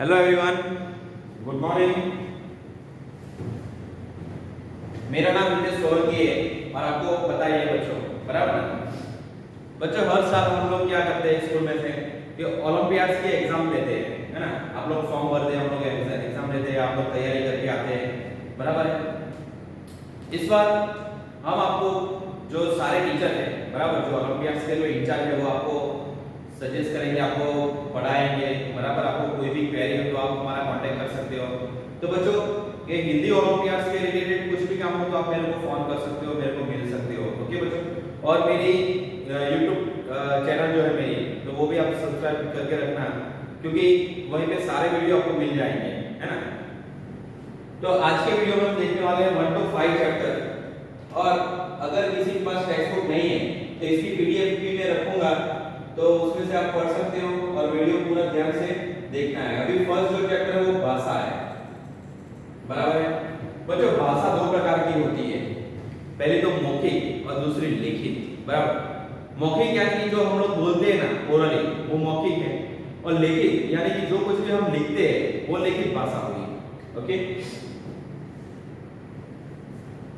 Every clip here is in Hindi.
Hello everyone, good morning. मेरा नाम नितेश सोलंकी है और आपको पता ही है बच्चों, बराबर ना? बच्चों, हर साल हम लोग क्या करते हैं स्कूल में से कि ओलंपियाड्स के एग्जाम देते हैं, है ना? आप लोग फॉर्म भरते हैं, हम लोग एग्जाम देते हैं, आप लोग तैयारी करके आते हैं, बराबर है। इस बार हम आपको जो सारे टीचर हैं, बराबर, जो ओलंपियाड्स के जो इंचार्ज है वो आपको सजेस्ट करेंगे, आपको पढ़ाएंगे, बराबर। आपको कोई भी क्वेरी हो तो आप हमारा कांटेक्ट कर सकते हो। तो बच्चों, ये हिंदी ओलंपियाड्स के रिलेटेड कुछ भी काम हो तो आप मेरे को फोन कर सकते हो, मेरे को मिल सकते हो, ओके बच्चों। और मेरी यूट्यूब चैनल जो है मेरी, तो वो भी आप सब्सक्राइब करके रखना, क्योंकि वहीं पे सारे वीडियो आपको मिल जाएंगे, है ना? तो आज के वीडियो में हम देखने वाले हैं 1 to 5 चैप्टर। और अगर किसी के पास टेक्स्ट बुक नहीं है तो इसकी पीडीएफ भी मैं रखूंगा, तो उसमें से आप पढ़ सकते हो और वीडियो पूरा ध्यान से देखना है। अभी फर्स्ट जो चैप्टर है वो भाषा है, बराबर है बच्चों। भाषा दो प्रकार की होती है, पहली तो मौखिक और दूसरी लिखित, बराबर। मौखिक यानी कि जो हम लोग बोलते हैं ना ओरली, वो मौखिक है, और लिखित यानी कि जो कुछ भी हम लिखते हैं वो लिखित भाषा हुई, ओके।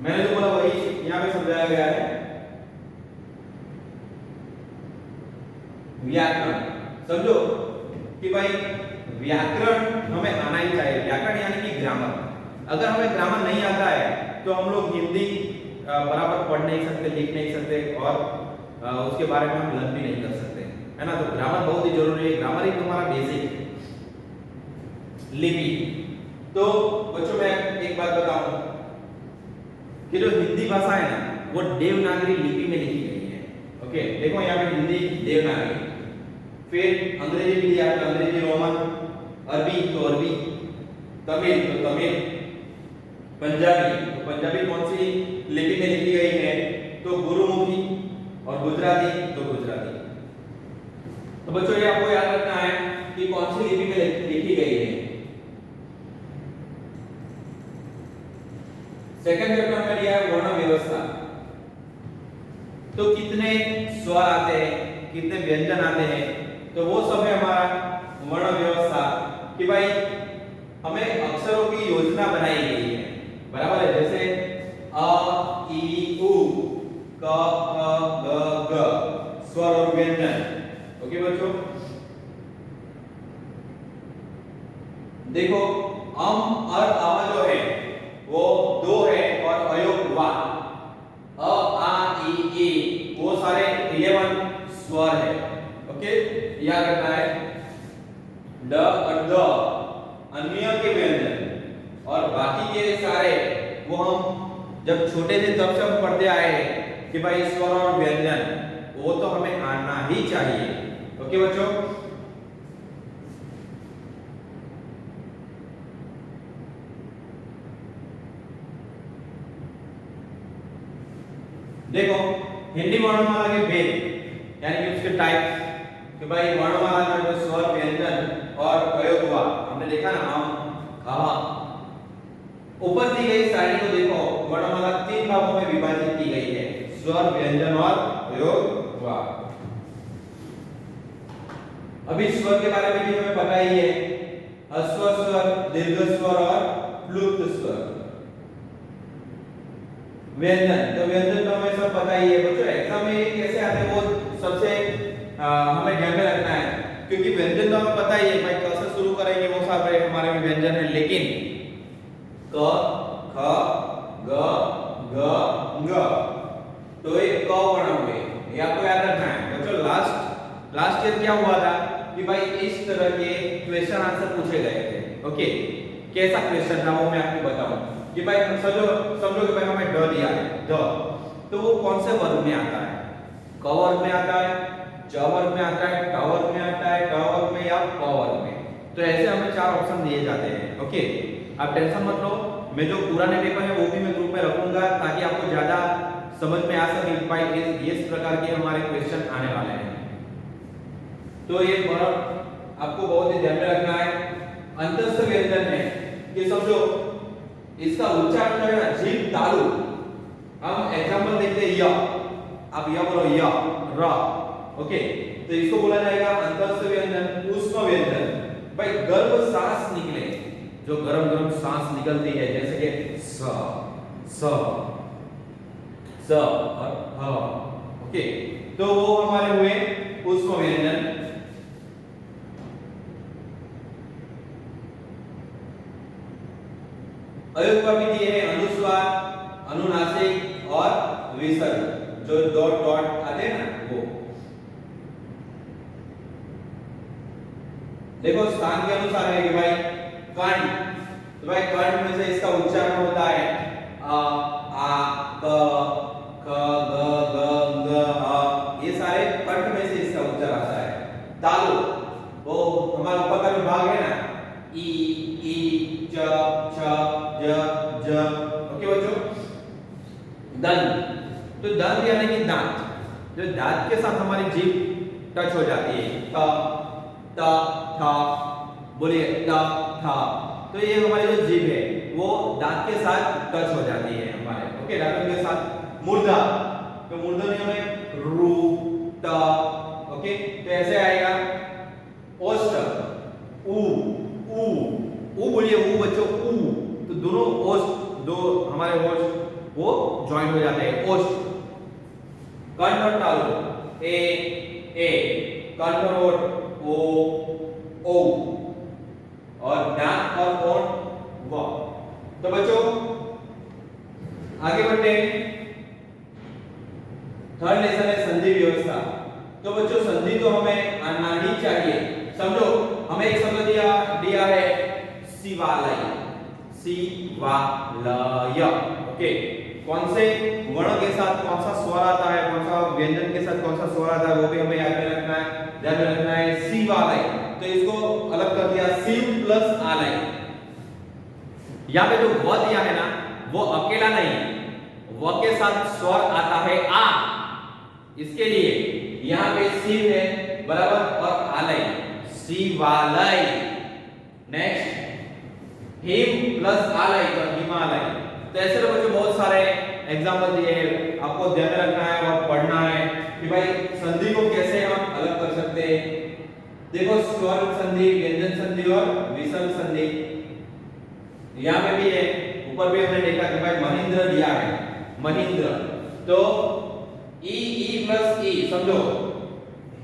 मैंने जो बोला वही यहाँ पे समझाया गया है। व्याकरण समझो कि भाई व्याकरण हमें आना ही चाहिए। व्याकरण यानी कि ग्रामर। अगर हमें ग्रामर नहीं आता है तो हम लोग हिंदी बराबर पढ़ नहीं सकते, लिख नहीं सकते, और उसके बारे में हम लर्न भी नहीं कर सकते, है ना? तो ग्रामर बहुत ही जरूरी है। ग्रामर ही हमारा बेसिक है। लिपि, तो बच्चों मैं एक बात बताऊं कि जो हिंदी भाषा है ना वो देवनागरी लिपि में लिखी गई है, ओके। देखो यहाँ पे हिंदी देवनागरी, फिर अंग्रेजी भी दिया तो अंग्रेजी रोमन, अरबी तो अरबी, तमिल तो तमिल, पंजाबी तो पंजाबी कौन सी लिपि में लिखी गई है तो गुरुमुखी, और गुजराती तो गुजराती। तो बच्चों ये आपको याद रखना है कि कौन सी लिपि में लिखी गई है। सेकंड चैप्टर में लिया है वर्ण व्यवस्था। तो कितने स्वर आते हैं, कितने व्यंजन आते हैं, तो वो सब है हमारा वर्ण व्यवस्था। कि भाई हमें अक्षरों की योजना बनाई गई है, बराबर है। जैसे अ ई उ क ख ग घ, स्वर और व्यंजन, ओके बच्चों। देखो अम और अ जो है वो दो है, और अयोग वा, अ आ ई ई वो सारे 11 स्वर है, ओके। याद रखना है। ड और द अन्य के व्यंजन, और बाकी के सारे वो हम जब छोटे थे तब से हम पढ़ते आए हैं कि भाई स्वर और व्यंजन वो तो हमें आना ही चाहिए, ओके बच्चों। देखो हिंदी वर्णमाला के भेद यानी कि उसके टाइप्स, कि भाई वर्णमाला में जो स्वर व्यंजन और प्रयोग हुआ, हमने देखा ना हम कहा। ऊपर दी गई सारणी को देखो, वर्णमाला 3 भागों में विभाजित की गई है, स्वर व्यंजन और प्रयोग हुआ। अभी स्वर के बारे में भी हमें पता ही है, ह्रस्व स्वर, दीर्घ स्वर और प्लुत स्वर। व्यंजन, तो व्यंजन तो हमें सब पता ही है बच्चों। एग्जाम में ये कैसे आते हैं वो सबसे हमें ध्यान में रखना है, क्योंकि व्यंजन तो हमें पता ही है भाई, क से शुरू करेंगे वो सब हमारे में व्यंजन है, लेकिन क ख ग घ ङ, तो ये क वर्ण हुए, ये आपको याद रखना है बच्चों। लास्ट ईयर क्या हुआ था कि भाई इस तरह के क्वेश्चन आंसर पूछे गए थे, ओके। कैसा क्वेश्चन था वो मैं आपको बताऊं कि भाई समझो कि भाई हमें ड दिया है, ड, तो वो कौन से वर्ग में आता है? क वर्ग में आता है, च वर्ग में आता है, ट वर्ग में आता है, ट वर्ग में या प वर्ग में। तो ऐसे हमें 4 ऑप्शन दिए जाते हैं, ओके। आप टेंशन मत लो, मैं जो पुराने पेपर है वो भी मैं ग्रुप में रखूंगा ताकि आपको ज्यादा समझ में आ सके कि भाई इस प्रकार के हमारे क्वेश्चन आने वाले हैं। तो ये वर्ग आपको बहुत ही ध्यान में रखना है। अंतस्थ व्यंजन है कि समझो इसका उच्चारण जो है ना जीभ तालु, हम एग्जांपल देखते हैं य, आप य बोलो य, र, ओके। तो इसको बोला जाएगा अंतस्थ व्यंजन। ऊष्म व्यंजन, भाई गर्भ सांस जो गरम गरम सांस निकलती है, जैसे कि स स स और ह। ओके, तो वो हमारे हुए पुष्प व्यंजन। अयुग्म भी दिए हैं अनुस्वार, अनुनासिक और विसर्ग, जो डॉट डॉट आते हैं ना वो। देखो स्थान के अनुसार है कि भाई कंठ, तो भाई कंठ में से इसका उच्चारण होता है आ क ख ग ग ग ह, ये सारे कंठ में से इसका उच्चारण आता है। तालु, वो हमारा ऊपर का जो भाग है ना, ई च छ ज ज। ओके बच्चों, दंत, तो दंत यानी कि दांत, जो दांत के साथ हमारी जीभ टच हो जाती है, थ त थ, बोलिए त थ, तो ये हमारी जो जीभ है वो दांत के साथ टच हो जाती है हमारे। ओके, दांतों के साथ। मूर्धा, तो मूर्धन्य में रू त। ओके, तो ऐसे आएगा। ओष्ठ, उ उ उ, बोलिए उ बच्चों, उ, तो दोनों ओष्ठ, दो हमारे ओष्ठ वो ज्वाइंट हो जाते हैं, ओष्ठ। कंठ और तालु, ए कंठ और ओठ, ओ, और नाक और ओठ, व। तो बच्चों आगे बढ़ते हैं। थर्ड लेसन है संधि व्यवस्था। तो बच्चों संधि तो हमें आना ही चाहिए। समझो, हमें एक शब्द दिया है शिवालय, शिवालय। ओके, कौन से वर्ण के साथ कौन सा स्वर आता है, कौन सा व्यंजन के साथ कौन सा स्वर आता है, वो भी हमें याद में रखना है, ध्यान में रखना है। शिवालय, तो इसको अलग कर दिया, शिव प्लस आलय। यहाँ पे जो व दिया है ना, वो अकेला नहीं, व के साथ स्वर आता है आ, इसके लिए यहाँ पे शिव है बराबर, और आलय, शिवालय। नेक्स्ट, हिम प्लस आलय, तो हिमालय। तो ऐसे तो बच्चों बहुत सारे एग्जांपल दिए हैं, आपको ध्यान में रखना है और पढ़ना है कि भाई संधि को कैसे हम अलग कर सकते हैं। देखो स्वर संधि, व्यंजन संधि और विसर्ग संधि यहाँ पे भी है। ऊपर भी हमने देखा कि भाई महेंद्र दिया है, महेंद्र, तो ई प्लस ई, समझो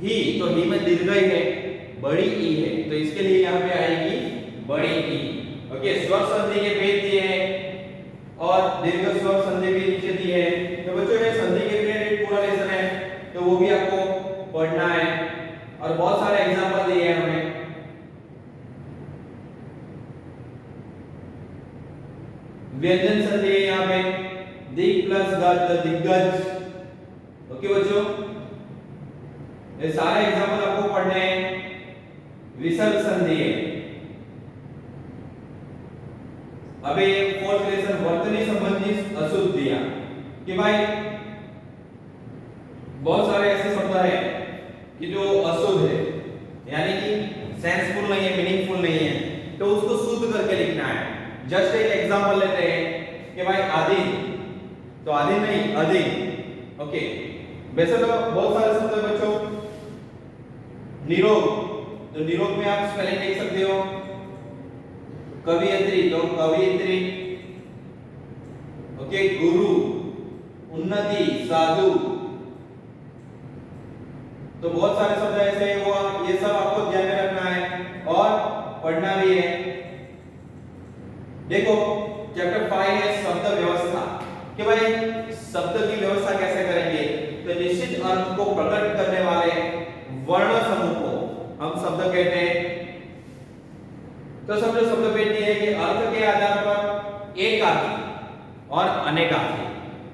ही, तो ही में दीर्घ है, बड़ी ई है, तो इसके लिए यहाँ पे आएगी बड़ी ई। ओके, स्वर संधि के भेद दिए हैं और दीर्घ स्वर संधि भी नीचे दी है। तो बच्चों ये संधि के रिलेटेड पूरा लेसन है, तो वो भी आपको पढ़ना है, और बहुत सारे एग्जांपल दिए हैं हमें। व्यंजन संधि है यहाँ पे, दिग प्लस गज, दिग्गज। ओके बच्चों, ये सारे एग्जांपल आपको पढ़ने हैं। विसर्ग संधि है। अबे फोर्थ लेसन वर्तनी संबंधी अशुद्ध दिया कि भाई बहुत सारे ऐसे शब्द है कि जो अशुद्ध है, यानी कि सेंसफुल नहीं है, मीनिंगफुल नहीं है, तो उसको शुद्ध करके लिखना है। जस्ट एक एग्जांपल लेते हैं कि भाई आदिन, तो आदिन नहीं, अधीन। ओके, वैसे तो बहुत सारे शब्द है बच्चों। निरोग, तो निरोग में आप स्पेलिंग लिख सकते हो, कवियत्री तो कवियत्री। ओके, गुरु, उन्नति, साधु, तो बहुत सारे शब्द ऐसे हैं, वो ये सब आपको ध्यान में रखना है और पढ़ना भी है। देखो चैप्टर 5 है शब्द व्यवस्था, कि भाई शब्द की व्यवस्था कैसे करेंगे। तो निश्चित अर्थ को प्रकट करने वाले वर्ण समूह को हम शब्द कहते हैं। तो समझो शब्द पेटी है कि अर्थ के आधार पर एक अर्थ और अनेकार्थी।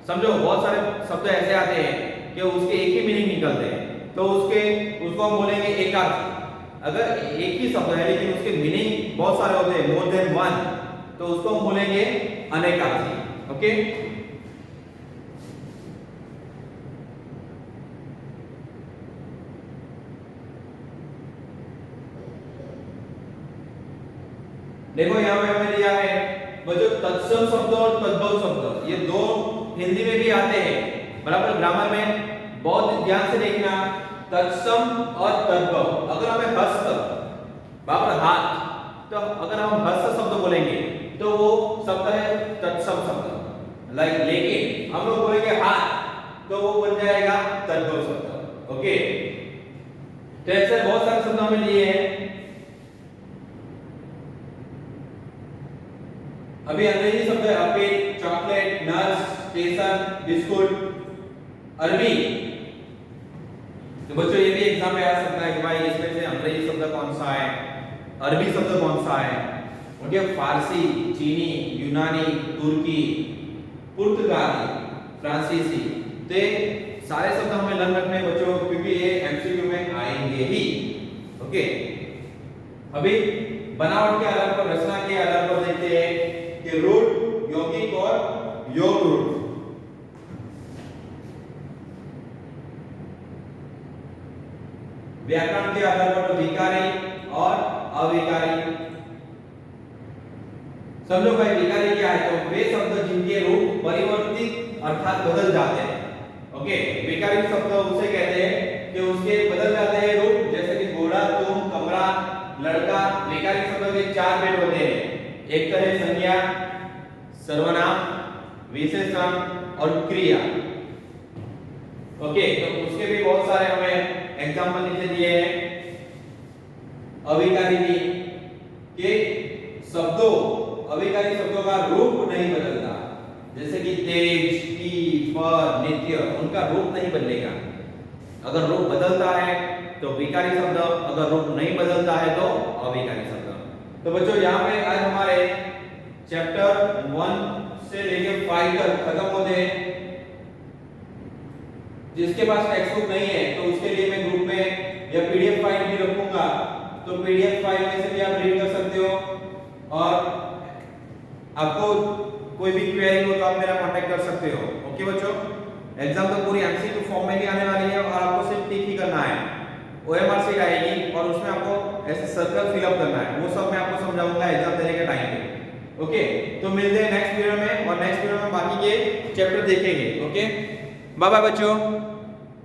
समझो बहुत सारे शब्द ऐसे आते हैं कि उसके एक ही मीनिंग निकलते हैं, तो उसको हम बोलेंगे एकार्थी। अगर एक ही शब्द है लेकिन उसके मीनिंग बहुत सारे होते हैं, मोर देन वन, तो उसको हम बोलेंगे अनेकार्थी। ओके, देखो यहाँ पे हमें दिया है बच्चों तत्सम शब्द और तद्भव शब्द, ये दो हिंदी में भी आते हैं, बराबर ग्रामर में बहुत ध्यान से देखना। तत्सम और तद्भव, अगर हमें हस्त, बराबर हाथ, तो अगर हम हस्त शब्द बोलेंगे तो वो शब्द है तत्सम शब्द, लाइक लेकिन हम लोग बोलेंगे हाथ तो वो बन जाएगा तद्भव शब्द। ओके, तो ऐसे बहुत सारे शब्द हमें लिए हैं। अभी अंग्रेजी शब्द है appeal, chocolate, nuts, station, biscuit, अरबी। तो बच्चों ये भी एग्जाम में आ सकता है कि भाई इसमें से अंग्रेजी शब्द कौन सा है, अरबी शब्द कौन सा है। ओके, फारसी, चीनी, यूनानी, तुर्की, पुर्तगाली, फ्रांसीसी। तो सारे शब्द हमें लर्न रखने हैं बच्चों, क्योंकि ये एमसीक्यू में आएंगे ही। ओके, अभी बनावट के आधार पर, रचना के आधार पर देखते हैं कि रूट, यौगिक और योग रूट। व्याकरण के आधार पर विकारी और अविकारी। समझो भाई विकारी क्या है, तो वे शब्द जिनके रूप परिवर्तित अर्थात बदल जाते हैं। ओके, विकारी शब्द उसे कहते हैं कि उसके बदल जाते हैं रूप, जैसे कि घोड़ा, तुम, कमरा, लड़का। विकारी शब्द के 4 भेद होते हैं, एक तो है संज्ञा, सर्वनाम, विशेषण और क्रिया। ओके, तो उसके भी बहुत सारे हमें एग्जाम्पल नीचे दिए हैं। अविकारी भी के शब्दों, अविकारी शब्दों का रूप नहीं बदलता, जैसे कि तेज, की, पर, नित्य, उनका रूप नहीं बदलेगा। अगर रूप बदलता है तो विकारी शब्द, अगर रूप नहीं बदलता है तो अविकारी शब्द। तो बच्चों यहाँ पे आज हमारे चैप्टर 1 से लेकर 5 तक खत्म होते हैं। जिसके पास टेक्स्ट बुक नहीं है तो उसके लिए मैं ग्रुप में या पीडीएफ फाइल भी रखूंगा, तो पीडीएफ फाइल में से भी आप रीड कर सकते हो, और आपको कोई भी क्वेरी हो तो आप मेरा कांटेक्ट कर सकते हो। ओके बच्चों, एग्जाम तो पूरी एमसीक्यू फॉर्म में ही आने वाली है और आपको सिर्फ टिक ही करना है। ओएमआर शीट आएगी और उसमें आपको ऐसे सर्कल फिल अप करना है, वो सब मैं आपको समझाऊंगा एग्जाम देने के टाइम पे। ओके, तो मिलते हैं नेक्स्ट वीडियो में, और नेक्स्ट वीडियो में बाकी के चैप्टर देखेंगे। ओके, बाय बाय बच्चों।